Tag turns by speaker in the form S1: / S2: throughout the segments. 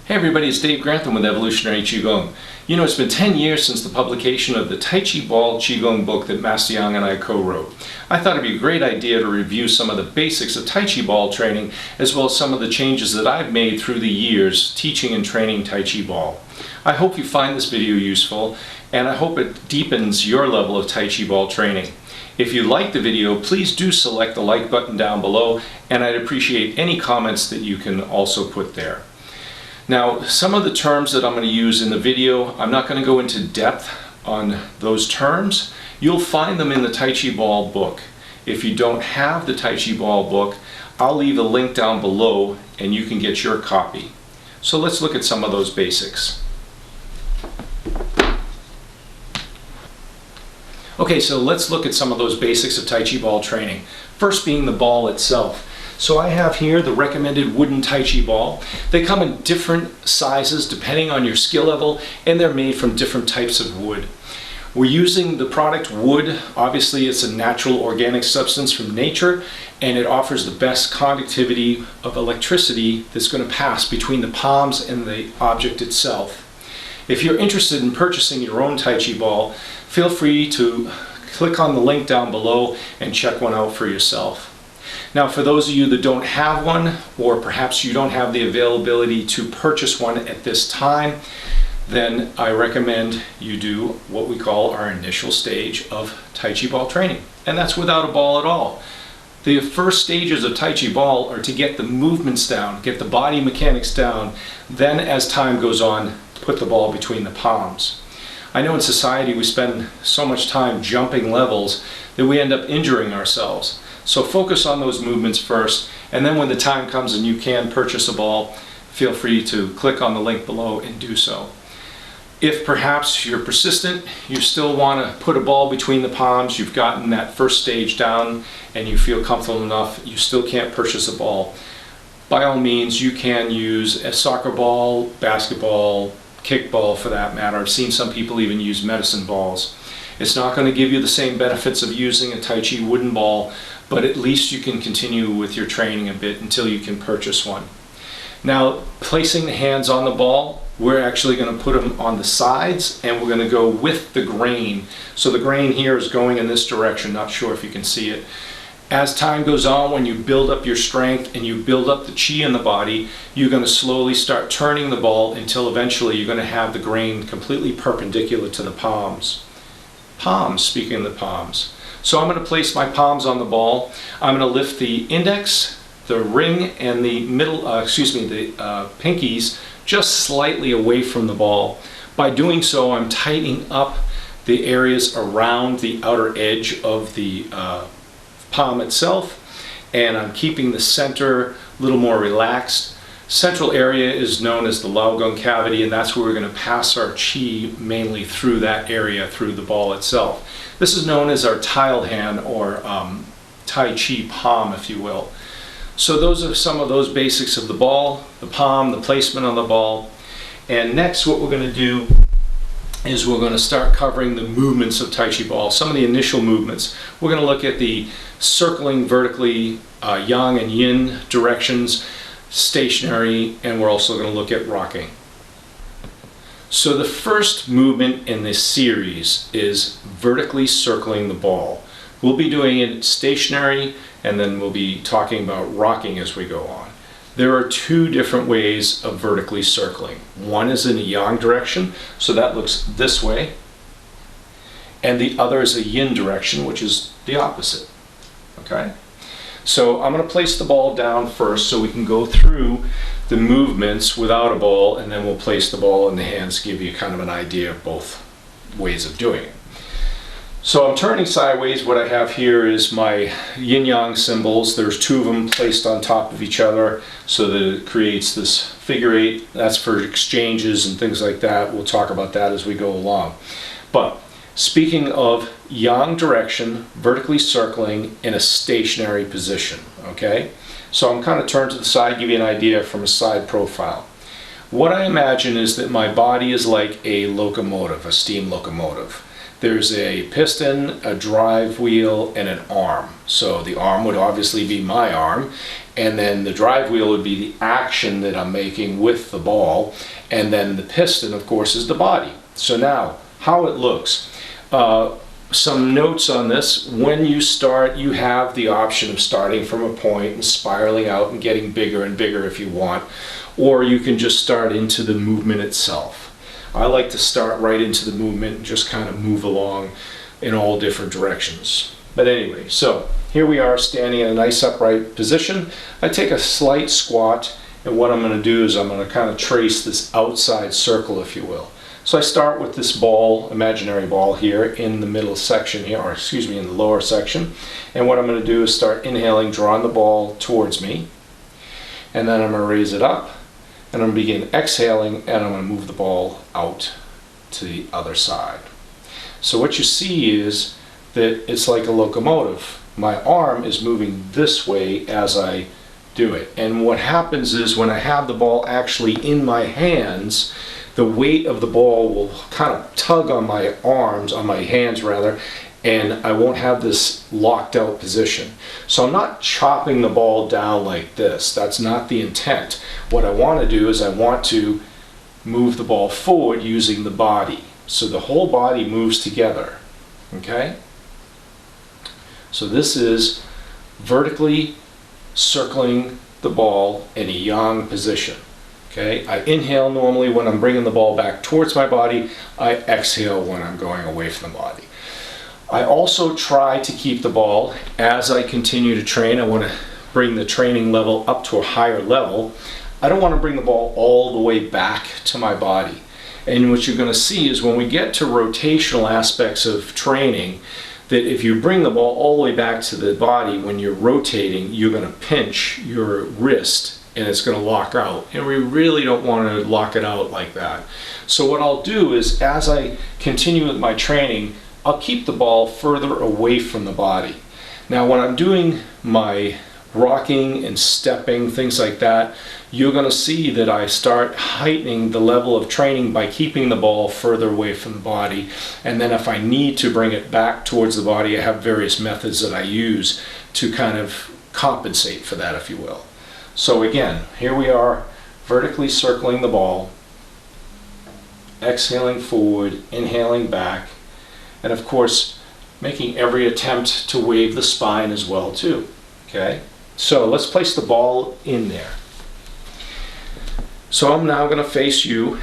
S1: Hey everybody, it's Dave Grantham with Evolutionary Qigong. You know, it's been 10 years since the publication of the Tai Chi Ball Qigong book that Master Yang and I co-wrote. I thought it'd be a great idea to review some of the basics of Tai Chi Ball training, as well as some of the changes that I've made through the years teaching and training Tai Chi Ball. I hope you find this video useful, and I hope it deepens your level of Tai Chi Ball training. If you like the video, please do select the like button down below, and I'd appreciate any comments that you can also put there. Now, some of the terms that I'm going to use in the video, I'm not going to go into depth on those terms. You'll find them in the Tai Chi Ball book. If you don't have the Tai Chi Ball book, I'll leave a link down below and you can get your copy. So let's look at some of those basics. Okay, so let's look at some of those basics of Tai Chi Ball training. First being the ball itself. So I have here the recommended wooden Tai Chi ball. They come in different sizes depending on your skill level, and they're made from different types of wood. We're using the product wood. Obviously it's a natural organic substance from nature, and it offers the best conductivity of electricity that's going to pass between the palms and the object itself. If you're interested in purchasing your own Tai Chi ball, feel free to click on the link down below and check one out for yourself. Now, for those of you that don't have one, or perhaps you don't have the availability to purchase one at this time, then I recommend you do what we call our initial stage of Tai Chi Ball training, and that's without a ball at all. The first stages of Tai Chi Ball are to get the movements down, get the body mechanics down, then as time goes on, put the ball between the palms. I know in society we spend so much time jumping levels that we end up injuring ourselves. So focus on those movements first, and then when the time comes and you can purchase a ball, feel free to click on the link below and do so. If perhaps you're persistent, you still want to put a ball between the palms, you've gotten that first stage down and you feel comfortable enough, you still can't purchase a ball, by all means you can use a soccer ball, basketball, kickball for that matter. I've seen some people even use medicine balls. It's not going to give you the same benefits of using a Tai Chi wooden ball, but at least you can continue with your training a bit until you can purchase one. Now, placing the hands on the ball, we're actually going to put them on the sides, and we're going to go with the grain. So the grain here is going in this direction, not sure if you can see it. As time goes on, when you build up your strength and you build up the chi in the body, you're going to slowly start turning the ball until eventually you're going to have the grain completely perpendicular to the palms. Speaking of the palms. So I'm going to place my palms on the ball. I'm going to lift the index, the ring, and the pinkies just slightly away from the ball. By doing so, I'm tightening up the areas around the outer edge of the palm itself, and I'm keeping the center a little more relaxed. Central area is known as the Laogong cavity, and that's where we're going to pass our chi mainly through that area, through the ball itself. This is known as our tiled hand, or Tai Chi palm, if you will. So those are some of those basics of the ball, the palm, the placement on the ball. And next what we're going to do is we're going to start covering the movements of Tai Chi Ball, some of the initial movements. We're going to look at the circling vertically, yang and yin directions, stationary, and we're also going to look at rocking. So the first movement in this series is vertically circling the ball. We'll be doing it stationary, and then we'll be talking about rocking as we go on. There are two different ways of vertically circling. One is in a yang direction, so that looks this way, and the other is a yin direction, which is the opposite. Okay? So I'm going to place the ball down first so we can go through the movements without a ball, and then we'll place the ball in the hands to give you kind of an idea of both ways of doing it. So I'm turning sideways. What I have here is my yin-yang symbols. There's two of them placed on top of each other so that it creates this figure eight. That's for exchanges and things like that. We'll talk about that as we go along. But speaking of yang direction, vertically circling in a stationary position, okay? So I'm kind of turned to the side, give you an idea from a side profile. What I imagine is that my body is like a locomotive, a steam locomotive. There's a piston, a drive wheel, and an arm. So the arm would obviously be my arm, and then the drive wheel would be the action that I'm making with the ball, and then the piston, of course, is the body. So now, how it looks. Some notes on this: when you start, you have the option of starting from a point and spiraling out and getting bigger and bigger if you want, or you can just start into the movement itself. I like to start right into the movement and just kind of move along in all different directions. But anyway, so here we are standing in a nice upright position. I take a slight squat, and what I'm going to do is I'm going to kind of trace this outside circle, if you will. So I start with this ball, imaginary ball here in the middle section here, or excuse me, in the lower section. And what I'm going to do is start inhaling, drawing the ball towards me. And then I'm going to raise it up, and I'm going to begin exhaling, and I'm going to move the ball out to the other side. So what you see is that it's like a locomotive. My arm is moving this way as I do it. And what happens is when I have the ball actually in my hands, the weight of the ball will kind of tug on my arms, on my hands rather, and I won't have this locked out position. So I'm not chopping the ball down like this. That's not the intent. What I want to do is I want to move the ball forward using the body. So the whole body moves together, okay? So this is vertically circling the ball in a yang position. Okay, I inhale normally when I'm bringing the ball back towards my body. I exhale when I'm going away from the body. I also try to keep the ball, as I continue to train, I want to bring the training level up to a higher level. I don't want to bring the ball all the way back to my body. And what you're going to see is when we get to rotational aspects of training, that if you bring the ball all the way back to the body, when you're rotating, you're going to pinch your wrist and it's going to lock out. And we really don't want to lock it out like that. So what I'll do is, as I continue with my training, I'll keep the ball further away from the body. Now when I'm doing my rocking and stepping, things like that, you're going to see that I start heightening the level of training by keeping the ball further away from the body. And then if I need to bring it back towards the body, I have various methods that I use to kind of compensate for that, if you will. So again, here we are, vertically circling the ball, exhaling forward, inhaling back, and of course making every attempt to wave the spine as well too. Okay, so let's place the ball in there. So I'm now going to face you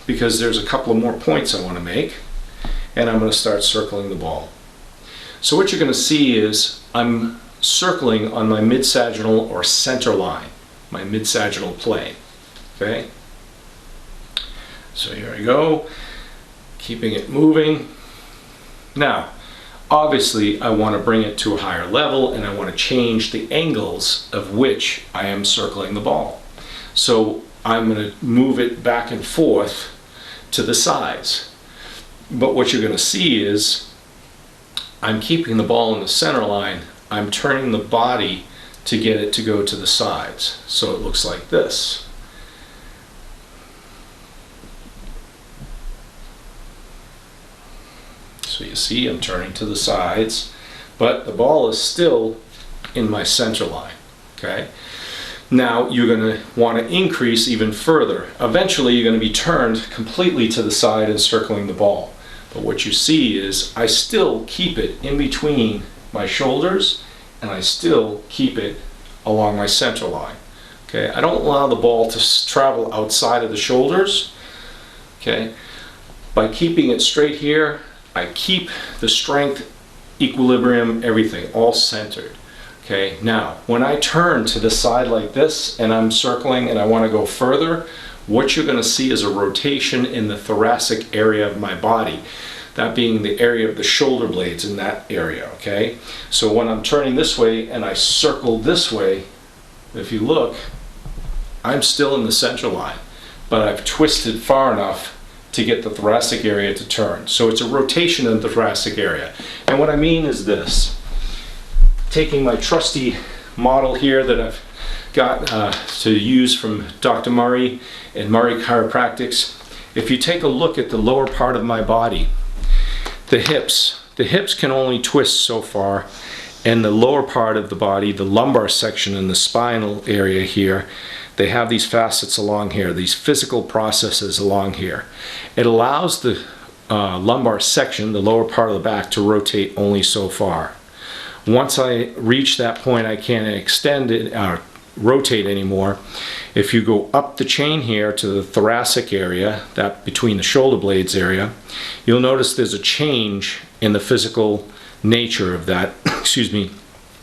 S1: because there's a couple of more points I want to make, and I'm going to start circling the ball. So what you're going to see is I'm circling on my mid-sagittal or center line, my mid-sagittal plane. Okay, so here I go, keeping it moving. Now obviously I want to bring it to a higher level, and I want to change the angles of which I am circling the ball. So I'm going to move it back and forth to the sides. But what you're going to see is I'm keeping the ball in the center line. I'm turning the body to get it to go to the sides. So it looks like this. So you see I'm turning to the sides, but the ball is still in my center line. Okay. Now you're going to want to increase even further. Eventually you're going to be turned completely to the side and circling the ball. But what you see is I still keep it in between my shoulders, and I still keep it along my center line. Okay, I don't allow the ball to travel outside of the shoulders. Okay, by keeping it straight here, I keep the strength, equilibrium, everything all centered. Okay, now when I turn to the side like this and I'm circling and I want to go further, what you're going to see is a rotation in the thoracic area of my body, that being the area of the shoulder blades in that area. Okay, so when I'm turning this way and I circle this way, if you look, I'm still in the center line, but I've twisted far enough to get the thoracic area to turn. So it's a rotation in the thoracic area. And what I mean is this: taking my trusty model here that I've got to use from Dr. Murray and Murray Chiropractics. If you take a look at the lower part of my body, the hips can only twist so far, and the lower part of the body, the lumbar section and the spinal area here, they have these facets along here, these physical processes along here. It allows the lumbar section, the lower part of the back, to rotate only so far. Once I reach that point, I can't extend it or rotate anymore. If you go up the chain here to the thoracic area, that between the shoulder blades area, you'll notice there's a change in the physical nature of that, excuse me,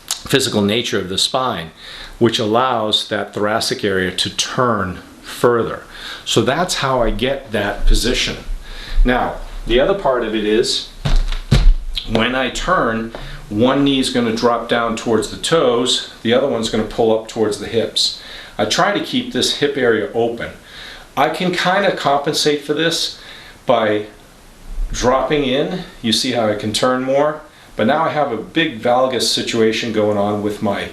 S1: physical nature of the spine, which allows that thoracic area to turn further. So that's how I get that position. Now, the other part of it is, when I turn, one knee is going to drop down towards the toes, the other one's going to pull up towards the hips. I try to keep this hip area open. I can kind of compensate for this by dropping in. You see how I can turn more? But now I have a big valgus situation going on with my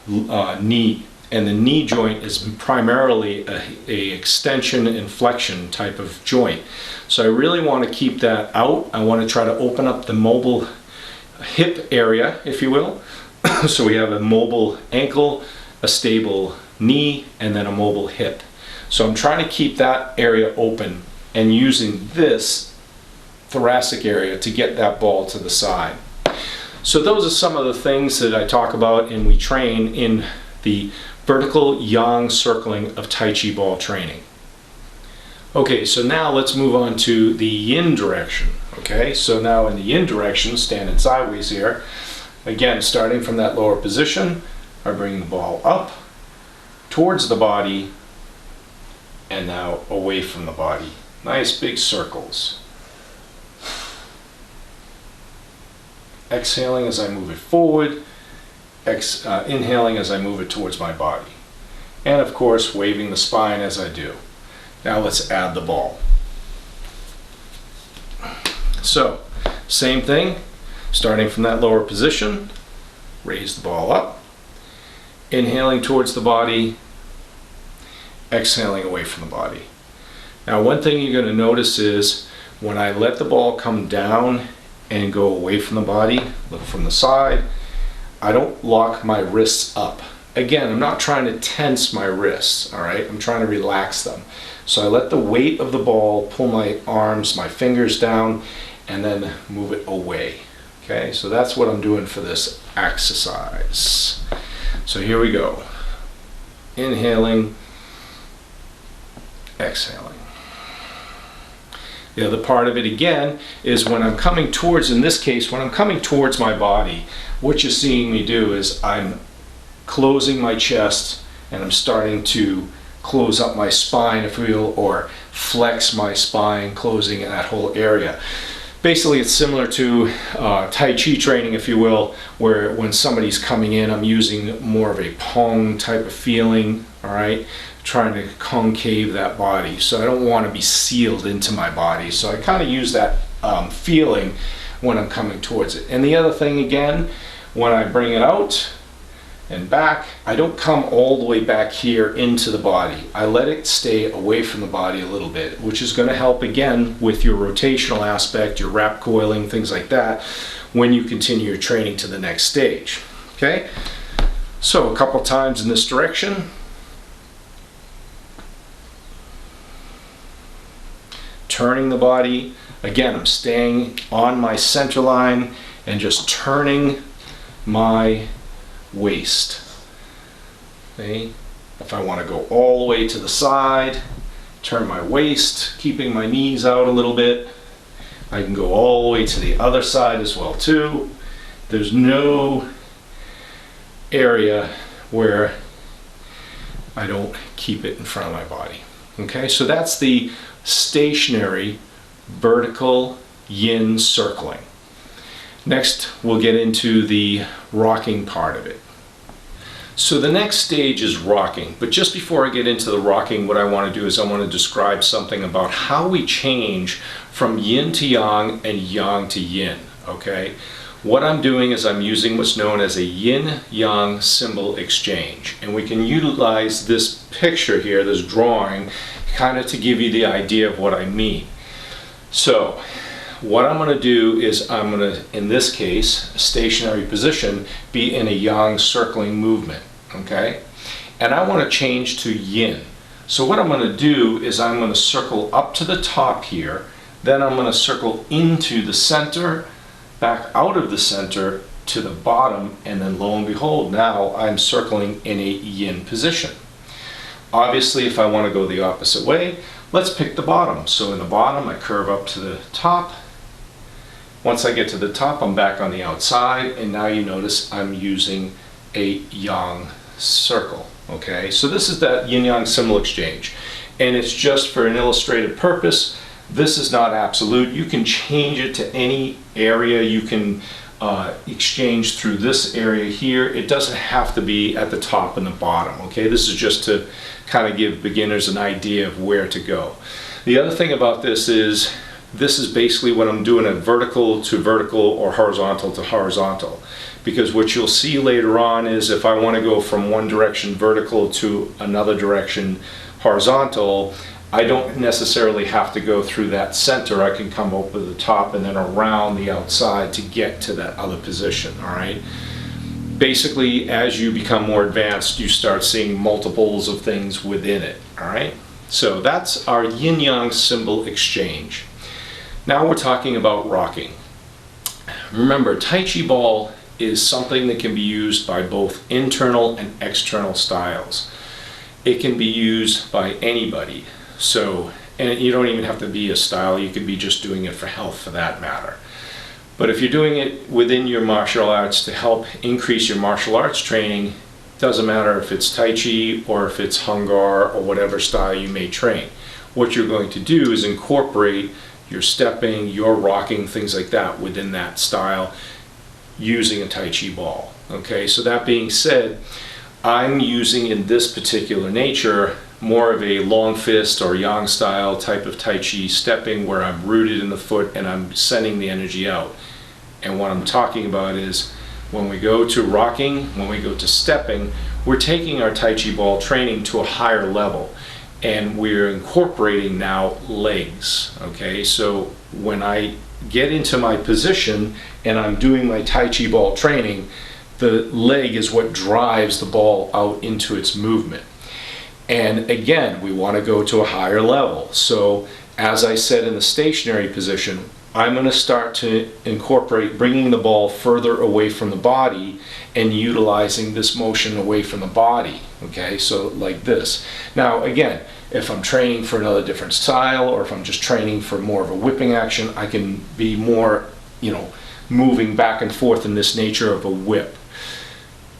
S1: knee. And the knee joint is primarily a extension and flexion type of joint. So I really want to keep that out. I want to try to open up the mobile hip area, if you will. So we have a mobile ankle, a stable knee, and then a mobile hip. So I'm trying to keep that area open and using this thoracic area to get that ball to the side. So those are some of the things that I talk about and we train in the vertical yang circling of Tai Chi Ball training. Okay, so now let's move on to the yin direction. Okay, so now in the yin direction, standing sideways here, again, starting from that lower position, I bring the ball up towards the body and now away from the body. Nice big circles. Exhaling as I move it forward, inhaling as I move it towards my body. And of course, waving the spine as I do. Now let's add the ball. So, same thing, starting from that lower position, raise the ball up, inhaling towards the body, exhaling away from the body. Now one thing you're going to notice is when I let the ball come down and go away from the body, look from the side, I don't lock my wrists up. Again, I'm not trying to tense my wrists, all right? I'm trying to relax them. So I let the weight of the ball pull my arms, my fingers down, and then move it away. Okay, so that's what I'm doing for this exercise. So here we go. Inhaling, exhaling. The other part of it again is when I'm coming towards, in this case, when I'm coming towards my body, what you're seeing me do is I'm closing my chest and I'm starting to close up my spine, if you will, or flex my spine, closing that whole area. Basically, it's similar to Tai Chi training, if you will, where when somebody's coming in, I'm using more of a Pong type of feeling, all right? Trying to concave that body. So I don't want to be sealed into my body. So I kind of use that feeling when I'm coming towards it. And the other thing, again, when I bring it out and back, I don't come all the way back here into the body. I let it stay away from the body a little bit, which is going to help again with your rotational aspect, your wrap coiling, things like that, when you continue your training to the next stage. Okay? So a couple times in this direction. Turning the body. Again, I'm staying on my center line and just turning my waist. Okay? If I want to go all the way to the side, turn my waist, keeping my knees out a little bit. I can go all the way to the other side as well too. There's no area where I don't keep it in front of my body. Okay, so that's the stationary vertical yin circling. Next, we'll get into the rocking part of it. So the next stage is rocking, but just before I get into the rocking, what I want to do is I want to describe something about how we change from yin to yang and yang to yin, okay? What I'm doing is I'm using what's known as a yin-yang symbol exchange, and we can utilize this picture here, this drawing, kind of to give you the idea of what I mean. So, what I'm going to do is I'm going to, in this case, a stationary position, be in a yang circling movement, okay? And I want to change to yin. So what I'm going to do is I'm going to circle up to the top here, then I'm going to circle into the center, back out of the center to the bottom, and then lo and behold, now I'm circling in a yin position. Obviously, if I want to go the opposite way, let's pick the bottom. So in the bottom, I curve up to the top. Once I get to the top, I'm back on the outside, and now you notice I'm using a yang circle. Okay, so this is that yin-yang symbol exchange, and it's just for an illustrative purpose. This is not absolute. You can change it to any area. You can exchange through this area here. It doesn't have to be at the top and the bottom. Okay, this is just to kind of give beginners an idea of where to go. The other thing about this is basically what I'm doing at vertical to vertical or horizontal to horizontal. Because what you'll see later on is if I want to go from one direction vertical to another direction horizontal, I don't necessarily have to go through that center. I can come up with the top and then around the outside to get to that other position, all right? Basically, as you become more advanced, you start seeing multiples of things within it, all right? So that's our yin-yang symbol exchange. Now we're talking about rocking. Remember, Tai Chi Ball is something that can be used by both internal and external styles. It can be used by anybody. So, and you don't even have to be a style, you could be just doing it for health for that matter. But if you're doing it within your martial arts to help increase your martial arts training, doesn't matter if it's Tai Chi or if it's Hung Gar or whatever style you may train. What you're going to do is incorporate your stepping, your rocking, things like that within that style using a Tai Chi ball. Okay, so that being said, I'm using in this particular nature more of a long fist or yang style type of Tai Chi stepping where I'm rooted in the foot and I'm sending the energy out. And what I'm talking about is when we go to rocking, when we go to stepping, we're taking our Tai Chi ball training to a higher level and we're incorporating now legs. Okay, so when I get into my position and I'm doing my Tai Chi ball training, the leg is what drives the ball out into its movement. And again, we want to go to a higher level. So as I said in the stationary position, I'm going to start to incorporate bringing the ball further away from the body and utilizing this motion away from the body. Okay, so like this. Now again, if I'm training for another different style or if I'm just training for more of a whipping action, I can be more, moving back and forth in this nature of a whip.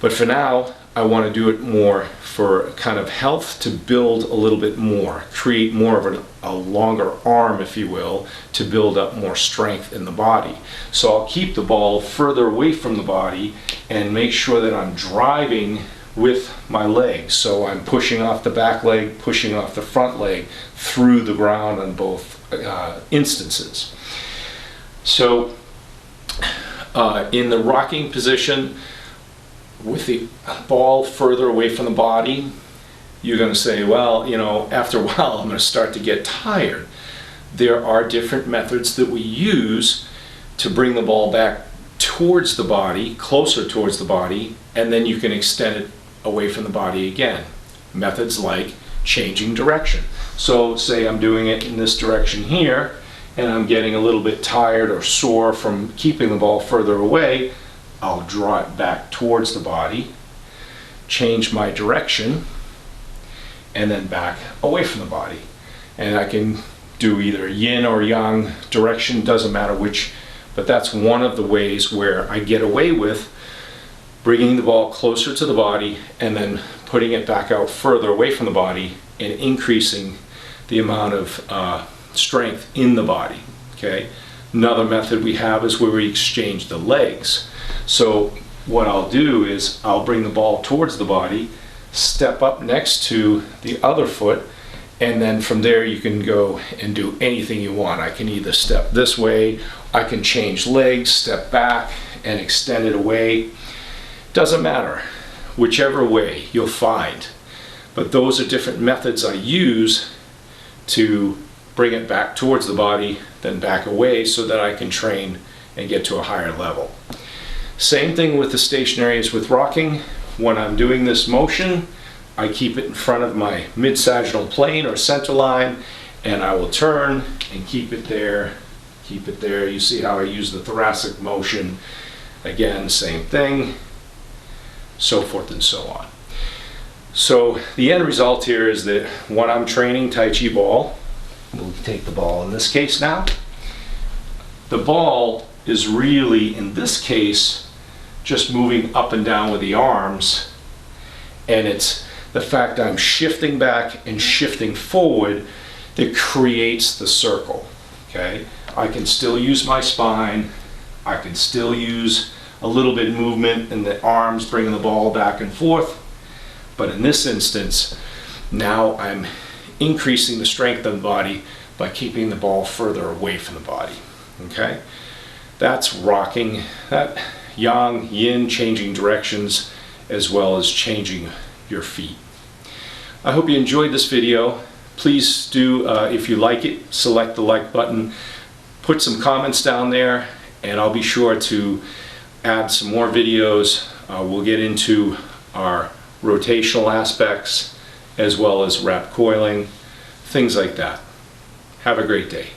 S1: But for now, I want to do it more for kind of health, to build a little bit more, create more of a longer arm, if you will, to build up more strength in the body. So I'll keep the ball further away from the body and make sure that I'm driving with my legs. So I'm pushing off the back leg, pushing off the front leg through the ground on both instances. So in the rocking position, with the ball further away from the body, you're going to say, well, after a while I'm going to start to get tired. There are different methods that we use to bring the ball back towards the body, closer towards the body, and then you can extend it away from the body again. Methods like changing direction. So say I'm doing it in this direction here, and I'm getting a little bit tired or sore from keeping the ball further away, I'll draw it back towards the body, change my direction, and then back away from the body. And I can do either yin or yang direction, doesn't matter which, but that's one of the ways where I get away with bringing the ball closer to the body and then putting it back out further away from the body and increasing the amount of strength in the body. Okay. Another method we have is where we exchange the legs. So what I'll do is I'll bring the ball towards the body, step up next to the other foot, and then from there you can go and do anything you want. I can either step this way, I can change legs, step back and extend it away. Doesn't matter, whichever way you'll find. But those are different methods I use to bring it back towards the body, then back away so that I can train and get to a higher level. Same thing with the stationary as with rocking. When I'm doing this motion, I keep it in front of my mid-sagittal plane or center line, and I will turn and keep it there, keep it there. You see how I use the thoracic motion. Again, same thing, so forth and so on. So the end result here is that when I'm training Tai Chi Ball, we'll take the ball in this case now, the ball is really, in this case, just moving up and down with the arms, and it's the fact I'm shifting back and shifting forward that creates the circle. Okay, I can still use my spine, I can still use a little bit of movement in the arms bringing the ball back and forth, but in this instance now I'm increasing the strength of the body by keeping the ball further away from the body. Okay, that's rocking, that yang, yin, changing directions as well as changing your feet. I hope you enjoyed this video. Please do, if you like it, select the like button, put some comments down there, and I'll be sure to add some more videos. We'll get into our rotational aspects as well as wrap coiling, things like that. Have a great day.